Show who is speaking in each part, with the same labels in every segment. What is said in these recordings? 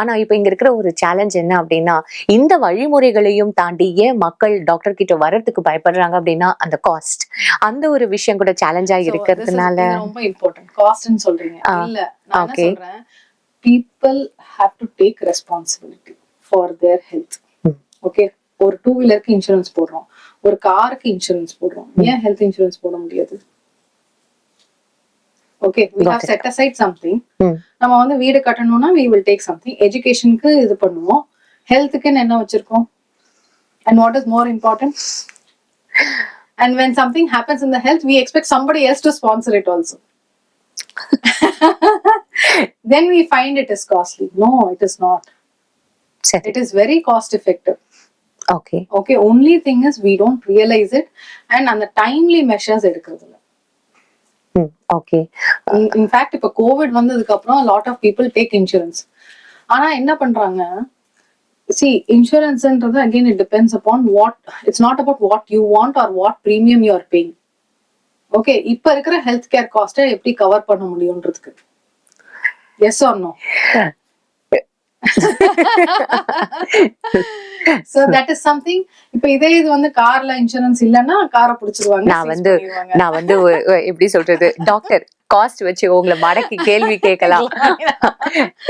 Speaker 1: ஆனா இப்ப இங்க இருக்கிற ஒரு சேலஞ்ச் என்ன அப்படின்னா, இந்த வழிமுறைகளையும் தாண்டி ஏன் மக்கள் டாக்டர் கிட்ட வர்றதுக்கு பயப்படுறாங்க அப்படின்னா அந்த காஸ்ட், அந்த ஒரு விஷயம் கூட சேலஞ்சா இருக்கிறதுனால.
Speaker 2: ரொம்ப இம்பார்ட்டன்ட் காஸ்ட்னு சொல்றீங்க. இல்ல நான் என்ன சொல்றேன், people have to take responsibility for their health. Okay, ஒரு டூ வீலருக்கு இன்சூரன்ஸ் போடுறோம், ஒரு காருக்கு இன்சூரன்ஸ் போடுறோம், ஏன் ஹெல்த் இன்சூரன்ஸ் போட முடியாது? Okay, we have set aside something. நம்ம வந்து வீடு கட்டணும்னா we will take something, எஜுகேஷனுக்கு இது பண்ணுவோம், ஹெல்த்துக்கு என்ன வச்சிருக்கோம்? And what is more important? And when something happens in the health, we expect somebody else to sponsor it also. Then we find it is costly. No, it is not. It is very cost effective. Okay, only thing is we don't realize it, and on the timely measures எடுக்கிறதுல.
Speaker 1: Okay.
Speaker 2: In fact, இப்ப Covid வந்ததுக்கு அப்புறம் a lot of people take insurance. ஆனா என்ன பண்றாங்க? See, insurance ன்றது again it depends upon what, it's not about what you want or what premium you are paying. Okay, இப்ப இருக்கிற ஹெல்த் கேர் காஸ்ட்டை எப்படி கவர் பண்ண முடியும்ன்றதுக்கு yes or no? So that is something. இப்ப இதே இது வந்து கார்ல இன்சூரன்ஸ் இல்லன்னா காரை புடிச்சிருவாங்க.
Speaker 1: நான் வந்து எப்படி சொல்றது, டாக்டர் காஸ்ட் வச்சு உங்களை மடக்கி கேள்வி கேட்கலாம்.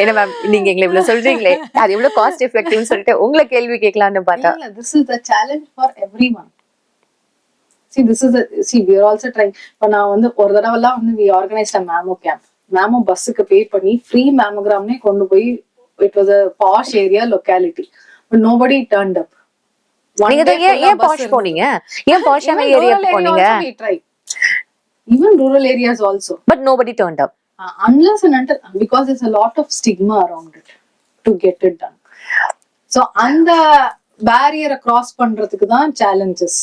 Speaker 1: ஏன்னா மேம் நீங்க எங்களை இவ்வளவு சொல்றீங்களே, அது எவ்வளவு காஸ்ட் எஃபெக்டிவ்னு சொல்லிட்டு உங்களை கேள்வி கேட்கலாம்னு பார்த்தா.
Speaker 2: This is the challenge for everyone. We are also trying. இப்ப நான் வந்து ஒரு தடவைலாம் வந்து we organized a mammo camp. mammo பஸ்ஸுக்கு பே பண்ணி ஃப்ரீ மேமோகிராம்னே கொண்டு போய், it was a posh area locality, but nobody turned up.
Speaker 1: நீங்க ஏன் பாஷ் போனீங்க? ஏன் பாஷான ஏரியாக்கு போனீங்க?
Speaker 2: Even rural areas also,
Speaker 1: but nobody turned up.
Speaker 2: Unless and until, because there's a lot of stigma around it to get it done. So அந்த barrier cross பண்றதுக்கு தான் challenges.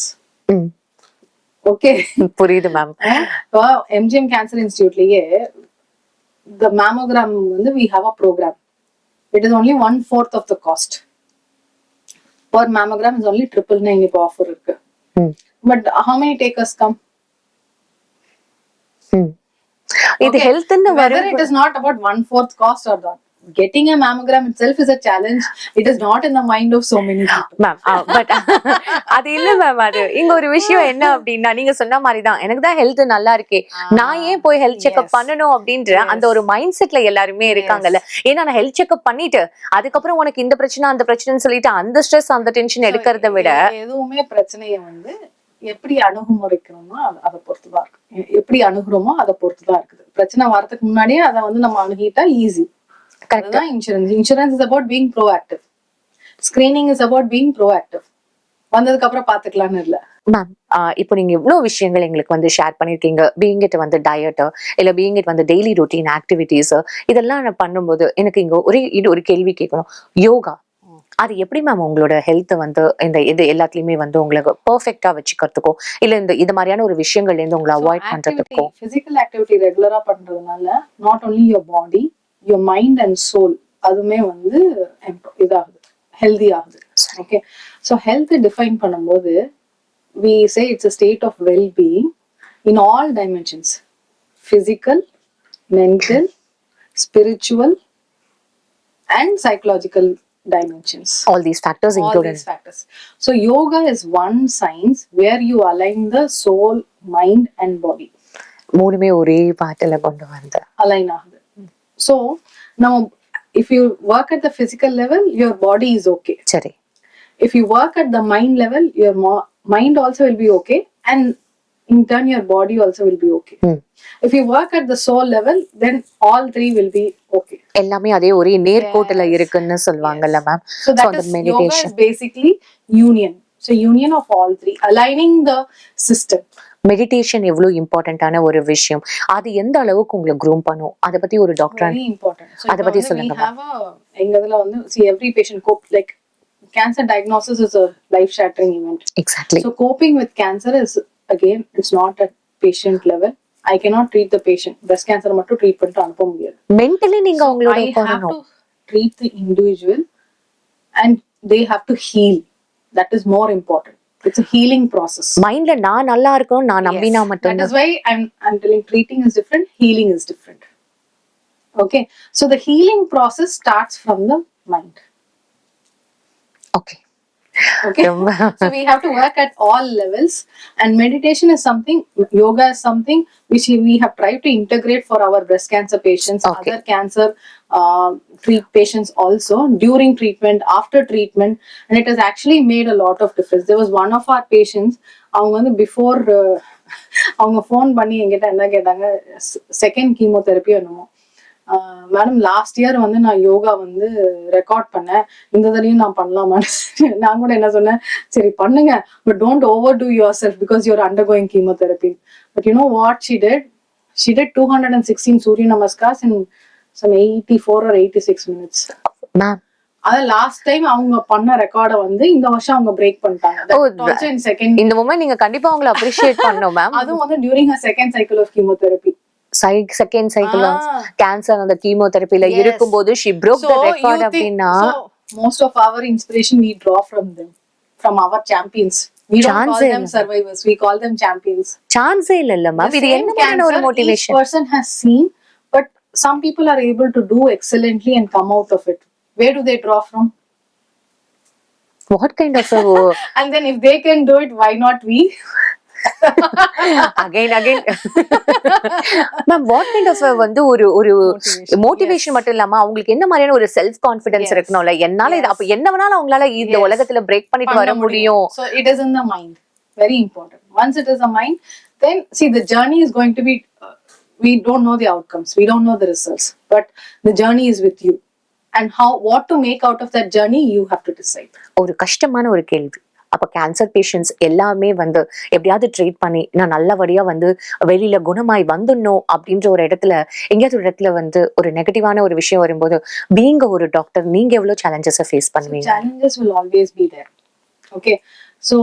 Speaker 2: Okay,
Speaker 1: புரியுது ma'am.
Speaker 2: MGM Cancer Instituteலயே the mammogram வந்து we have a program. It is only 1/4 of the cost. Per mammogram is only 999 இப்போ offer இருக்கு. But how many takers come?
Speaker 1: இது health ன்னு
Speaker 2: whether it is not about 1/4 cost or not, getting a mammogram itself is a challenge. It is not in the mind of so many people.
Speaker 1: Ma'am, but அது இல்ல ma'am. அது இங்க ஒரு விஷயம் என்ன அப்படின்னா, நீங்க சொன்ன மாதிரிதான், எனக்கு தான் ஹெல்த் நல்லா இருக்கே, நான் ஏன் போய் ஹெல்த் செக்அப் பண்ணணும் அப்படின்ற அந்த ஒரு மைண்ட் செட்ல எல்லாருமே இருக்காங்கல்ல. ஏன்னா நான் ஹெல்த் செக்அப் பண்ணிட்டு அதுக்கப்புறம் உனக்கு இந்த பிரச்சனை அந்த பிரச்சனைன்னு சொல்லிட்டு அந்த ஸ்ட்ரெஸ் அந்த டென்ஷன் எடுக்கிறத விட,
Speaker 2: எதுவுமே பிரச்சனையை வந்து எப்படி அணுகுமுறைக்கணுமோ அதை பொறுத்துதான் இருக்கு. எப்படி அணுகுறோமோ அதை பொறுத்துதான் இருக்குது. பிரச்சனை வரதுக்கு முன்னாடியே அதை வந்து நம்ம அணுகிட்டா ஈஸி. அதுதான் insurance. Insurance is about being proactive. Screening is about being proactive. வந்ததுக்கு அப்புறம் பாத்துக்கலாம்னு இல்ல.
Speaker 1: மேம் இப்போ நீங்க இவ்வளவு விஷயங்கள் எங்களுக்கு வந்து ஷேர் பண்ணிருக்கீங்க. பீயிங் இட் வந்து டயட், இல்ல பீயிங் இட் வந்து டெய்லி ரொட்டீன் ஆக்டிவிட்டிஸ், இதெல்லாம் நான் பண்ணும்போது எனக்கு இங்க ஒரு கேள்வி கேட்கணும். யோகா அது எப்படி மேம் உங்களோட ஹெல்த் வந்து இந்த இது எல்லாத்துலயுமே வந்து உங்களுக்கு பெர்ஃபெக்ட்டா வச்சுக்கிறதுக்கோ, இல்ல இது மாதிரியான ஒரு விஷயங்கள்ல இருந்து உங்களை அவாய்ட் பண்றதுக்கோ?
Speaker 2: பிசிக்கல் ஆக்டிவிட்டி ரெகுலரா பண்றதுனால not only your body, your mind and soul அதுவுமே வந்து இதாகுது, ஹெல்தி ஆகுது. ஓகே, ஸோ ஹெல்த் டிஃபைன் பண்ணும்போது we say it's a state of well-being in all dimensions: physical, mental, spiritual and psychological dimensions.
Speaker 1: All these factors included.
Speaker 2: All these factors. So yoga is one science where you align the soul, mind and body.
Speaker 1: மூணுமே ஒரே பாட்டில கொண்டு வந்து
Speaker 2: align ஆகுது. So now if you work at the physical level, your body is okay.
Speaker 1: சரி.
Speaker 2: If you work at the mind level, your mind also will be okay, and in turn your body also will be okay. If you work at the soul level, then all three will be okay.
Speaker 1: எல்லாமே அதே ஒரே நேர்கோட்டுல இருக்குன்னு சொல்வாங்கல்ல ma'am.
Speaker 2: So that is yoga is basically union. So union of all three, aligning the system.
Speaker 1: Meditation எவ்வளவு இம்பார்ட்டன்டான ஒரு விஷயம், அது எந்த அளவுக்கு உங்களை க்ரூம் பண்ணும், அத பத்தி ஒரு டாக்டர்
Speaker 2: very important. So
Speaker 1: அத பத்தி சொல்லுங்க.
Speaker 2: we have எங்கதுல வந்து see every patient cope, like cancer diagnosis is a life shattering event.
Speaker 1: Exactly.
Speaker 2: So coping with cancer is, again, it's not at patient level. I cannot treat the patient. Breast cancer mattu treat பண்ணிட்டு அனுப்ப முடியாது.
Speaker 1: Mentally நீங்க அவங்களோட
Speaker 2: I have to treat the individual and they have to heal. That is more important. It's a healing process.
Speaker 1: மைண்ட்ல நான் நல்லா இருக்கணும் நான் நம்பினா மட்டும்.
Speaker 2: That is why I'm telling treating is different, healing is different. Okay, so the healing process starts from the mind.
Speaker 1: Okay.
Speaker 2: Okay. So we have to work at all levels, and meditation is something, yoga is something which we have tried to integrate for our breast cancer patients,
Speaker 1: Okay.
Speaker 2: other cancer treat patients also, during treatment, after treatment, and it has actually made a lot of difference. There was one of our patients, அவங்க வந்து before அவங்க phone பண்ணி என்கிட்ட என்ன கேட்டாங்க, second chemotherapy என்னமோ, madam last year வந்து நான் யோகா வந்து ரெக்கார்ட் பண்ணேன், இந்த தடவையும் நான் பண்ணலாமான்னு. நான் கூட என்ன சொன்னேன், சரி பண்ணுங்க, but don't overdo yourself because you're undergoing chemotherapy. But you know what she did 216 Surya namaskars in some 84 or 86 minutes.
Speaker 1: Ma'am
Speaker 2: அத லாஸ்ட் டைம் அவங்க பண்ண ரெக்கார்ட வந்து இந்த வருஷம் அவங்க பிரேக் பண்ணிட்டாங்க. Also in second.
Speaker 1: இந்த மொமெண்ட் நீங்க கண்டிப்பா அவங்களை அப்ரிஷியேட் பண்ணணும் மேம்.
Speaker 2: அதுவும் வந்து during a second cycle of chemotherapy.
Speaker 1: Second cycle cancer அந்த கீமோதெரபில இருக்கும்போது she broke the record அப்படினா,
Speaker 2: most of our inspiration we draw from them, from our champions. We don't call them survivors, we call them champions.
Speaker 1: சான்ஸே இல்ல ma'am. இது என்ன மாதிரியான ஒரு motivation?
Speaker 2: Each person has seen, but some people are able to do excellently and come out of it. Where do they draw from?
Speaker 1: What kind of
Speaker 2: and then if they can do it, why not we?
Speaker 1: again ma'am what kind of வந்து ஒரு motivation மட்டும் இல்லாம அவங்களுக்கு என்ன மாதிரியான ஒரு self confidence இருக்கணும்ல, என்னால இது அப்ப என்ன வேணாலும் அவங்களால இந்த உலகத்துல பிரேக் பண்ணிட்டு வர முடியும்.
Speaker 2: So it is in the mind, very important. Once it is a mind, then see the journey is going to be we don't know the outcomes, we don't know the results, but the journey is with you, and what to make out of that journey you have to decide.
Speaker 1: ஒரு கஷ்டமான ஒரு கேள்வி. அப்ப cancer patients எல்லாமே வந்து எப்படியாவது treat பண்ணி நான் நல்லபடியா வந்து வெளியில குணமாய் வந்துடணும் அப்படின்ற ஒரு இடத்துல எங்கேயாவது ஒரு இடத்துல வந்து ஒரு நெகட்டிவான ஒரு விஷயம் வரும்போது பீயிங் ஒரு டாக்டர் நீங்க எவ்வளவு சேலஞ்சஸை ஃபேஸ் பண்ணுவீங்க?
Speaker 2: Challenges will always be there. Okay, so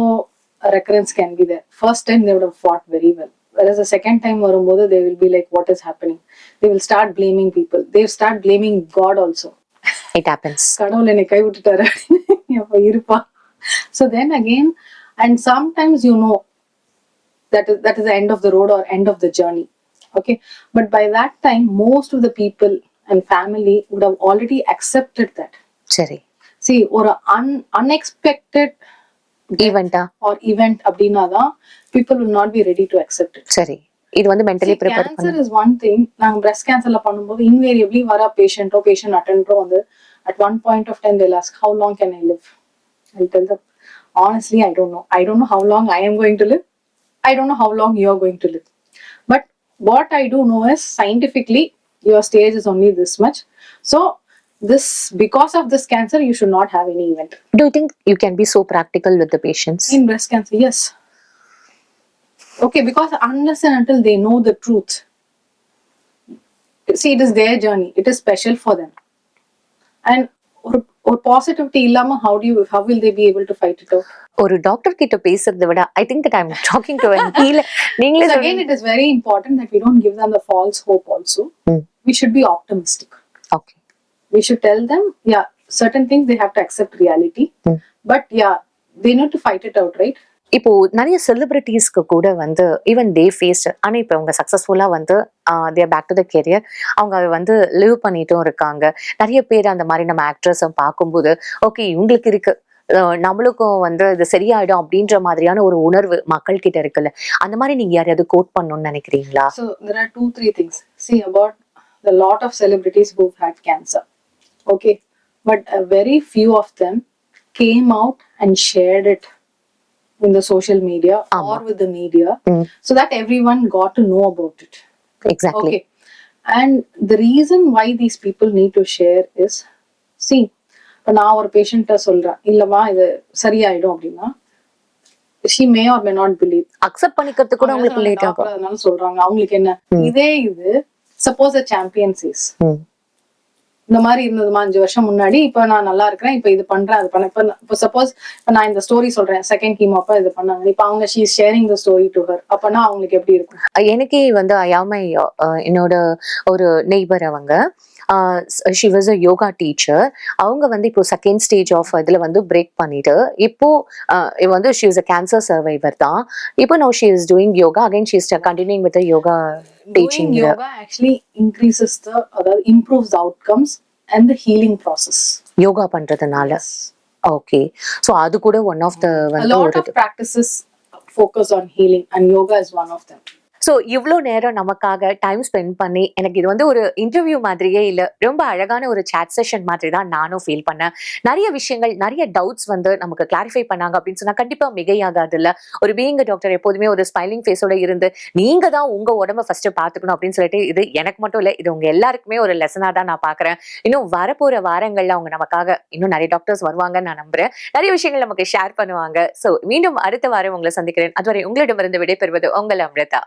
Speaker 2: a recurrence can be there. First time they would have fought very well, whereas the second time வரும்போது they will be like what is happening, they will start blaming people, they will start blaming God also.
Speaker 1: It happens.
Speaker 2: கடவுள் என்னை கை விட்டுட்டாரு அப்ப இருப்பா. So then again, and sometimes you know that is the end of the road or end of the journey. Okay, but by that time most of the people and family would have already accepted that.
Speaker 1: சரி.
Speaker 2: See, or unexpected event அப்படினாதான் people will not be ready to accept it.
Speaker 1: சரி. இது வந்து mentally prepare
Speaker 2: பண்ணு. Cancer is one thing. நாங்க breast cancerல பண்ணும்போது invariably வர patient attendant வந்து at one point of time they'll ask how long can I live. I'll tell them, honestly, I don't know. I don't know how long I am going to live. I don't know how long you are going to live. But what I do know is scientifically, your stage is only this much. So, because of this cancer, you should not have any event.
Speaker 1: Do you think you can be so practical with the patients?
Speaker 2: In breast cancer, yes. Okay, because unless and until they know the truth, see, it is their journey. It is special for them. And ஒரு positivity இல்லாம how will they be able to fight it out?
Speaker 1: ஒரு doctor கிட்ட பேசுறதை விட I think that I'm talking to நீங்களே
Speaker 2: so again it is very important that we don't give them the false hope also. We should be optimistic.
Speaker 1: Okay,
Speaker 2: we should tell them yeah, certain things they have to accept reality. But yeah, they need to fight it out, right?
Speaker 1: இப்போ நிறைய செலிபிரிட்டிஸ்க்கு கூட வந்து even they faced, ஆனால் இப்போ அவங்க சக்ஸஸ்ஃபுல்லாக வந்து தேர் back to the career, அவங்க வந்து லிவ் பண்ணிட்டும் இருக்காங்க. நிறைய பேர் அந்த மாதிரி நம்ம ஆக்ட்ரஸை பார்க்கும்போது ஓகே இவங்களுக்கு இருக்கு, நம்மளுக்கும் வந்து இது சரியாயிடும் அப்படின்ற மாதிரியான ஒரு உணர்வு மக்கள் கிட்ட இருக்குல்ல, அந்த மாதிரி நீங்க யாரையாவது கோட் பண்ணணும்னு நினைக்கிறீங்களா?
Speaker 2: So there are 2-3 things. See, about the lot of celebrities who've had cancer, okay, but a very few of them came out and shared it in the social media or with the media, so that everyone got to know about it.
Speaker 1: Exactly.
Speaker 2: Okay, and the reason why these people need to share is, see, நான் ஒரு பேஷண்ட்ட சொல்றேன் இல்லவா இது சரியாயிடும் அப்படின்னா she may or may not believe.
Speaker 1: Accept பண்ணிக்கிறது கூட உங்களுக்கு லேட் ஆகும்.
Speaker 2: அதனால சொல்றாங்க அவங்களுக்கு என்ன இதே இது suppose a champion says இந்த மாதிரி இருந்ததுமா 5 வருஷம் முன்னாடி, இப்ப நான் நல்லா இருக்கிறேன், இப்ப இது பண்றேன் அது பண்ண, இப்ப சப்போஸ் இப்ப நான் இந்த ஸ்டோரி சொல்றேன் செகண்ட் கீமோ அப்ப இது பண்ணாங்க, இப்ப அவங்க she is sharing the story to her, அப்பனா அவங்களுக்கு எப்படி இருக்கும்?
Speaker 1: எனக்கே வந்து ஐயாமை என்னோட ஒரு நெய்பர், அவங்க she was a yoga teacher. அவங்க வந்து இப்போ செகண்ட் ஸ்டேஜ் ஆஃப் இதுல வந்து பிரேக் பண்ணிட்டு இப்போ வந்து she is a cancer survivor தான். இப்போ now she is doing yoga again, she is continuing with the yoga teaching.
Speaker 2: Doing yoga actually increases improves the outcomes and the healing process.
Speaker 1: Yoga பண்றதுனால.
Speaker 2: Yes.
Speaker 1: Okay. So அது கூட one of the
Speaker 2: A
Speaker 1: வந்து
Speaker 2: lot
Speaker 1: ஒரு
Speaker 2: of practices focus on healing, and yoga is one of them.
Speaker 1: So இவ்ளோ நேரம் நமக்காக time spend பண்ணி எனக்கு இது வந்து ஒரு இன்டர்வியூ மாதிரியே இல்ல, ரொம்ப அழகான ஒரு சாட் செஷன் மாதிரி தான் நானும் ஃபீல் பண்ணேன். நிறைய விஷயங்கள், நிறைய டவுட்ஸ் வந்து நமக்கு கிளாரிஃபை பண்ணாங்க அப்படின்னு சொன்னா கண்டிப்பா மிகையாகாது இல்ல. ஒரு பீயிங் டாக்டர் எப்போதுமே ஒரு ஸ்மைலிங் ஃபேஸோட இருந்து நீங்க தான் உங்க உடம்ப ஃபர்ஸ்ட் பாத்துக்கணும் அப்படின்னு சொல்லிட்டு, இது எனக்கு மட்டும் இல்ல, இது உங்க எல்லாருக்குமே ஒரு லெசனா தான் நான் பாக்குறேன். இன்னும் வரப்போற வாரங்கள்ல அவங்க நமக்காக இன்னும் நிறைய டாக்டர்ஸ் வருவாங்கன்னு நான் நம்புறேன். நிறைய விஷயங்கள் நமக்கு ஷேர் பண்ணுவாங்க. சோ மீண்டும் அடுத்த வாரம் உங்களை சந்திக்கிறேன். அதுவரை உங்களிடமிருந்து விடைபெறுவது உங்கள் அமிர்தா.